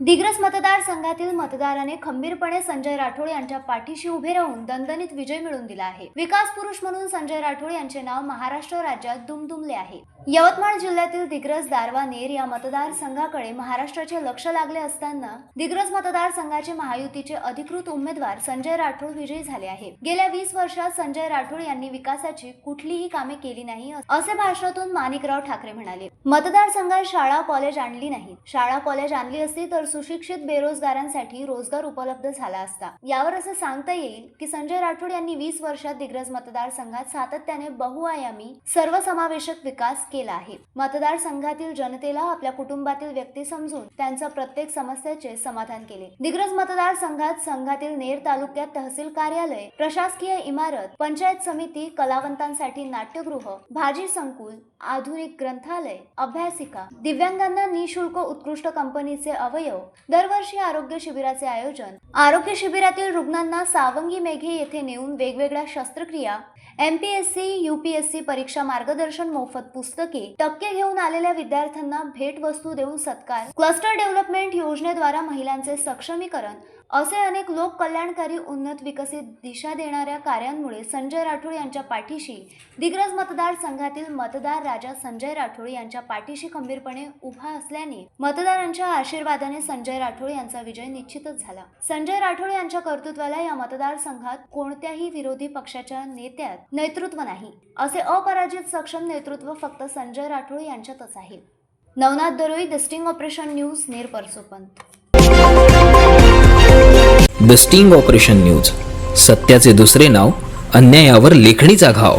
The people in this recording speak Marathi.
दिग्रस मतदारसंघातील मतदाराने खंबीरपणे संजय राठोड यांच्या पाठीशी उभे राहून दणदणीत विजय मिळवून दिला आहे। विकास पुरुष म्हणून संजय राठोड यांचे नाव महाराष्ट्र राज्यात दुमदुमले आहे। यवतमाळ जिल्ह्यातील दिग्रस दारवा नेर या मतदारसंघाकडे महाराष्ट्राचे लक्ष लागले असताना दिग्रस मतदारसंघाचे महायुतीचे अधिकृत उमेदवार संजय राठोड विजयी झाले आहे। गेल्या 20 वर्षात संजय राठोड यांनी विकासाची कुठलीही कामे केली नाही असे भाषणातून माणिकराव ठाकरे म्हणाले। मतदारसंघात शाळा कॉलेज आणली नाही, शाळा कॉलेज आणली असती तर सुशिक्षित बेरोजगारांसाठी रोजगार उपलब्ध झाला असता। यावर असं सांगता येईल की संजय राठोड यांनी 20 वर्षात दिग्रस मतदारसंघात सातत्याने बहुआयामी सर्वसमावेशक विकास केला आहे। मतदारसंघातील जनतेला आपल्या कुटुंबातील व्यक्ती समजून त्यांच्या प्रत्येक समस्येचे समाधान केले। दिग्रस मतदारसंघात संघातील नेर तालुक्यात तहसील कार्यालय, प्रशासकीय इमारत, पंचायत समिती, कलावंतांसाठी नाट्यगृह, भाजी संकुल, आधुनिक ग्रंथालय, अभ्यासिका, दिव्यांगांना निःशुल्क उत्कृष्ट कंपनीचे अवयव, दरवर्षी आरोग्य शिबिराचे आयोजन, आरोग्य शिबिरातील रुग्णांना सावंगी मेघे येथे नेऊन वेगवेगळ्या शस्त्रक्रिया, MPSC, UPSC परीक्षा मार्गदर्शन, मोफत पुस्तके, टक्के घेऊन आलेल्या विद्यार्थ्यांना भेट वस्तू देऊन सत्कार, क्लस्टर डेव्हलपमेंट योजनेद्वारे महिलांचे सक्षमीकरण असे अनेक लोक कल्याणकारी उन्नत विकसित दिशा देणाऱ्या कार्यांमुळे संजय राठोड यांच्या पाठीशी दिग्रस मतदारसंघातील मतदार राजा संजय राठोड यांच्या पाठीशी खंबीरपणे उभा असल्याने मतदारांच्या आशीर्वादाने संजय राठोड यांचा विजय निश्चितच झाला। संजय राठोड यांच्या कर्तृत्वाला या मतदारसंघात कोणत्याही विरोधी पक्षाच्या नेत्यात नेतृत्व नाही, असे अपराजित सक्षम नेतृत्व फक्त संजय राठोड यांच्यातच आहे। Navnath Daroi, the sting operation news, Ner Parsopant. The sting operation news, सत्याचे दुसरे नाव, अन्यायावर लेखणीचा घाव।